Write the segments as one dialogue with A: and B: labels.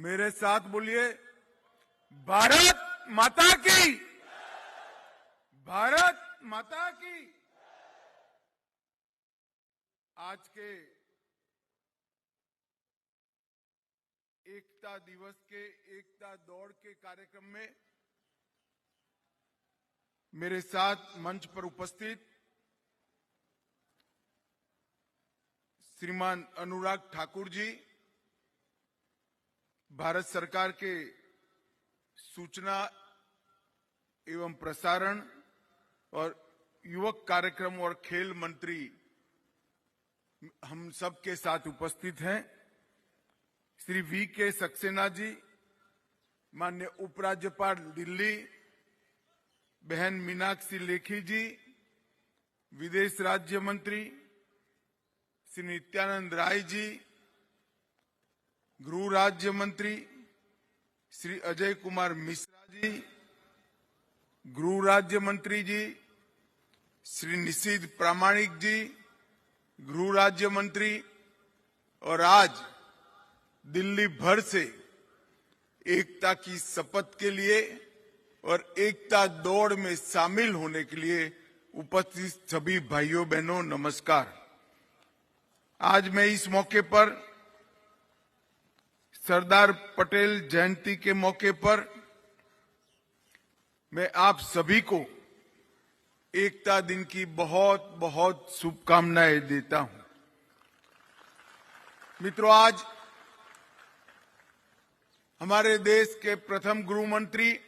A: मेरे साथ बोलिए, भारत माता की, भारत माता की। आज के एकता दिवस के एकता दौड़ के कार्यक्रम में मेरे साथ मंच पर उपस्थित श्रीमान अनुराग ठाकुर जी, भारत सरकार के सूचना एवं प्रसारण और युवक कार्यक्रम और खेल मंत्री हम सबके साथ उपस्थित हैं। श्री वी के सक्सेना जी, माननीय उपराज्यपाल दिल्ली, बहन मीनाक्षी लेखी जी, विदेश राज्य मंत्री श्री नित्यानंद राय जी, गृह राज्य मंत्री श्री अजय कुमार मिश्रा जी, गृह राज्य मंत्री जी श्री निशीथ प्रामाणिक जी, गृह राज्य मंत्री, और आज दिल्ली भर से एकता की शपथ के लिए और एकता दौड़ में शामिल होने के लिए उपस्थित सभी भाइयों बहनों, नमस्कार। आज मैं इस मौके पर सरदार पटेल जयंती के मौके पर मैं आप सभी को एकता दिन की बहुत बहुत शुभकामनाएं देता हूं। मित्रों, आज हमारे देश के प्रथम गृह मंत्री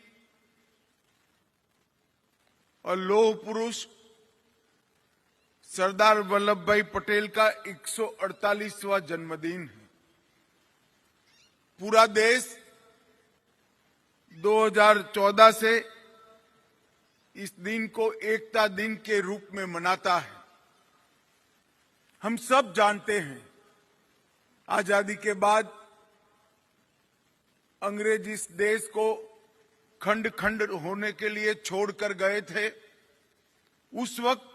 A: और लौह पुरुष सरदार वल्लभ भाई पटेल का 148वां जन्मदिन है। पूरा देश 2014 से इस दिन को एकता दिन के रूप में मनाता है। हम सब जानते हैं, आजादी के बाद अंग्रेज इस देश को खंड खंड होने के लिए छोड़कर गए थे। उस वक्त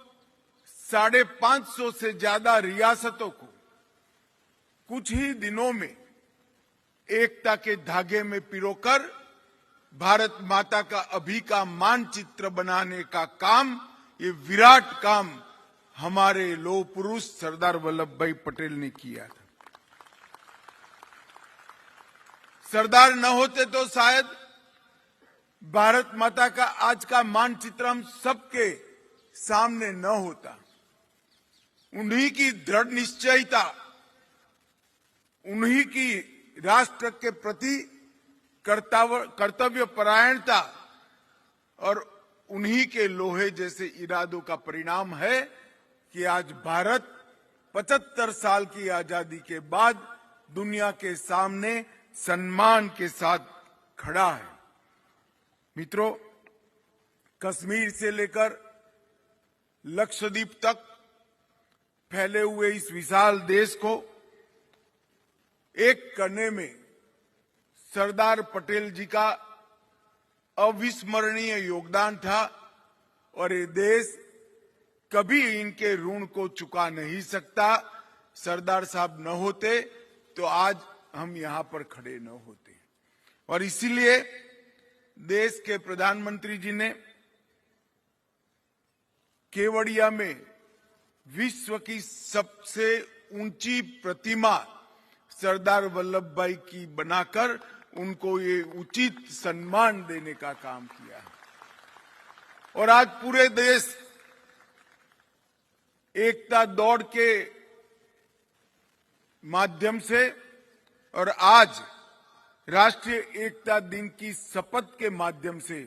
A: 550 से ज्यादा रियासतों को कुछ ही दिनों में एकता के धागे में पिरोकर भारत माता का अभी का मानचित्र बनाने का काम, ये विराट काम हमारे लौह पुरुष सरदार वल्लभ भाई पटेल ने किया था। सरदार न होते तो शायद भारत माता का आज का मानचित्र हम सबके सामने न होता। उन्हीं की दृढ़ निश्चयता, उन्हीं की राष्ट्र के प्रति कर्तव्य परायणता और उन्हीं के लोहे जैसे इरादों का परिणाम है कि आज भारत 75 साल की आजादी के बाद दुनिया के सामने सम्मान के साथ खड़ा है। मित्रों, कश्मीर से लेकर लक्षद्वीप तक फैले हुए इस विशाल देश को एक करने में सरदार पटेल जी का अविस्मरणीय योगदान था और ये देश कभी इनके ऋण को चुका नहीं सकता। सरदार साहब न होते तो आज हम यहां पर खड़े न होते। और इसीलिए देश के प्रधानमंत्री जी ने केवड़िया में विश्व की सबसे ऊंची प्रतिमा सरदार वल्लभ भाई की बनाकर उनको ये उचित सम्मान देने का काम किया है। और आज पूरे देश एकता दौड़ के माध्यम से और आज राष्ट्रीय एकता दिन की शपथ के माध्यम से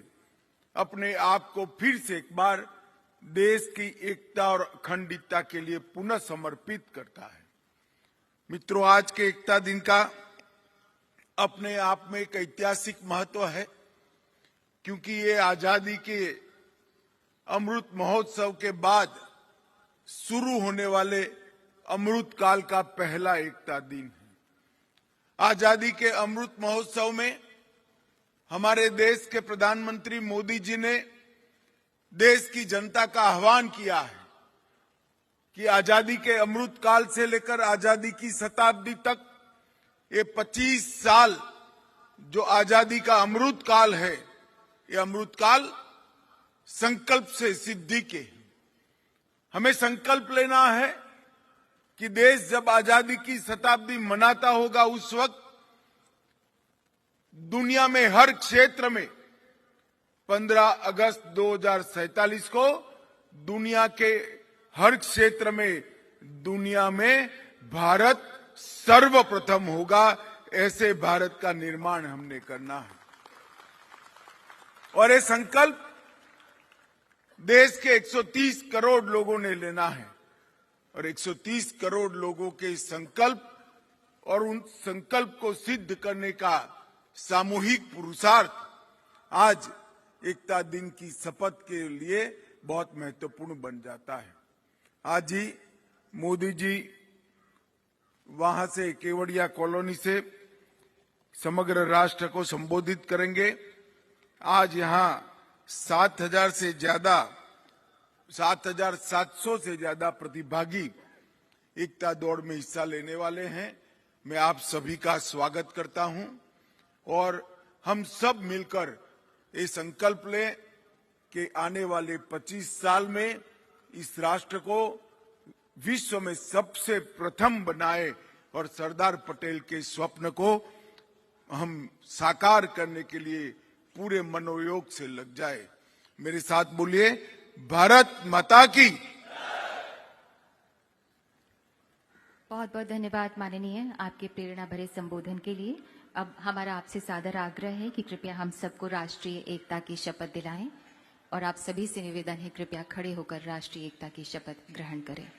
A: अपने आप को फिर से एक बार देश की एकता और अखंडता के लिए पुनः समर्पित करता है। मित्रों, आज के एकता दिन का अपने आप में एक ऐतिहासिक महत्व है, क्योंकि ये आजादी के अमृत महोत्सव के बाद शुरू होने वाले अमृत काल का पहला एकता दिन है। आजादी के अमृत महोत्सव में हमारे देश के प्रधानमंत्री मोदी जी ने देश की जनता का आह्वान किया है कि आजादी के अमृत काल से लेकर आजादी की शताब्दी तक ये 25 साल जो आजादी का अमृत काल है, ये अमृत काल संकल्प से सिद्धि के हैं। हमें संकल्प लेना है कि देश जब आजादी की शताब्दी मनाता होगा, उस वक्त दुनिया में हर क्षेत्र में 15 अगस्त 2047 को दुनिया के हर क्षेत्र में दुनिया में भारत सर्वप्रथम होगा। ऐसे भारत का निर्माण हमने करना है और ये संकल्प देश के 130 करोड़ लोगों ने लेना है और 130 करोड़ लोगों के संकल्प और उन संकल्प को सिद्ध करने का सामूहिक पुरुषार्थ आज एकता दिन की शपथ के लिए बहुत महत्वपूर्ण बन जाता है। आज ही मोदी जी वहां से केवड़िया कॉलोनी से समग्र राष्ट्र को संबोधित करेंगे। आज यहां 7,700 से ज्यादा प्रतिभागी एकता दौड़ में हिस्सा लेने वाले हैं। मैं आप सभी का स्वागत करता हूं और हम सब मिलकर ये संकल्प लें कि आने वाले 25 साल में इस राष्ट्र को विश्व में सबसे प्रथम बनाए और सरदार पटेल के स्वप्न को हम साकार करने के लिए पूरे मनोयोग से लग जाए। मेरे साथ बोलिए, भारत माता की।
B: बहुत बहुत धन्यवाद माननीय, आपके प्रेरणा भरे संबोधन के लिए। अब हमारा आपसे सादर आग्रह है कि कृपया हम सबको राष्ट्रीय एकता की शपथ दिलाएं और आप सभी से निवेदन है कृपया खड़े होकर राष्ट्रीय एकता की शपथ ग्रहण करें।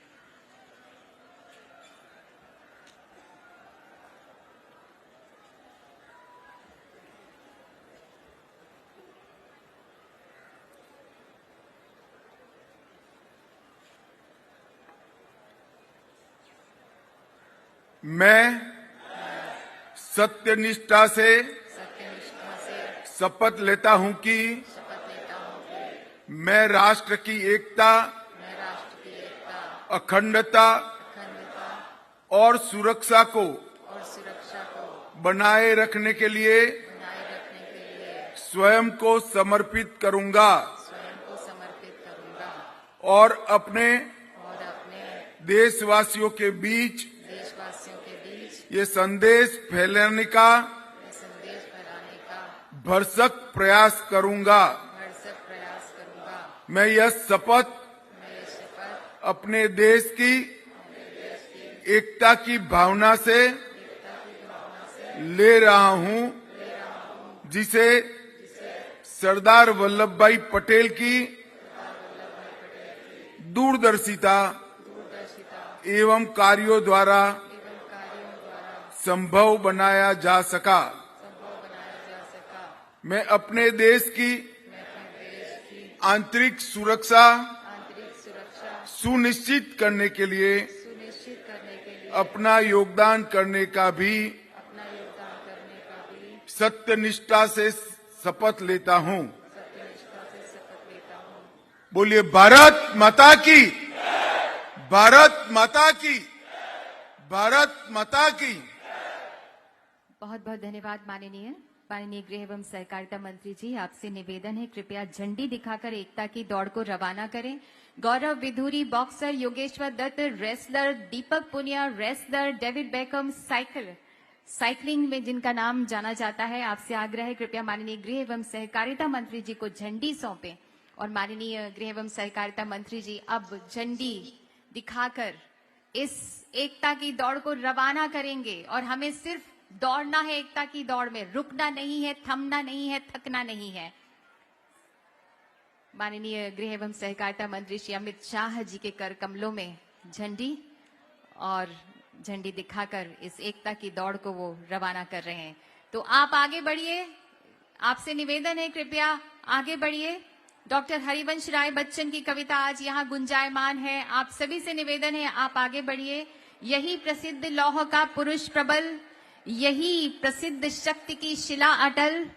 A: मैं सत्यनिष्ठा से शपथ लेता हूं कि मैं राष्ट्र की एकता, अखंडता और सुरक्षा को बनाए रखने के लिए स्वयं को समर्पित करूंगा और अपने देशवासियों के बीच ये संदेश फैलाने का भरसक प्रयास करूंगा। मैं यह शपथ अपने देश की एकता की भावना से ले रहा हूं, जिसे सरदार वल्लभ भाई पटेल की दूरदर्शिता एवं कार्यों द्वारा संभव बनाया जा सका। मैं अपने देश की आंतरिक सुरक्षा सुनिश्चित करने के लिए अपना योगदान करने का भी सत्यनिष्ठा से शपथ लेता हूं। बोलिए, भारत माता की, भारत माता की, भारत माता की।
B: बहुत बहुत धन्यवाद माननीय गृह एवं सहकारिता मंत्री जी, आपसे निवेदन है कृपया झंडी दिखाकर एकता की दौड़ को रवाना करें। Gaurav Bidhuri boxer, Yogeshwar Dutt wrestler, Deepak Punia wrestler, David Beckham cycling में जिनका नाम जाना जाता है, आपसे आग्रह है कृपया माननीय गृह एवं सहकारिता मंत्री जी को झंडी सौंपें और माननीय गृह एवं सहकारिता मंत्री जी अब झंडी दिखाकर इस एकता की दौड़ को रवाना करेंगे और हमें सिर्फ दौड़ना है एकता की दौड़ में, रुकना नहीं है, थमना नहीं है, थकना नहीं है। माननीय गृह एवं सहकारिता मंत्री श्री अमित शाह जी के कर कमलों में झंडी और झंडी दिखाकर इस एकता की दौड़ को वो रवाना कर रहे हैं। तो आप आगे बढ़िए, आपसे निवेदन है कृपया आगे बढ़िए। डॉक्टर हरिवंश राय बच्चन की कविता आज यहाँ गुंजायमान है। आप सभी से निवेदन है आप आगे बढ़िए। यही प्रसिद्ध लौह का पुरुष प्रबल, यही प्रसिद्ध शक्ति की शिला अटल,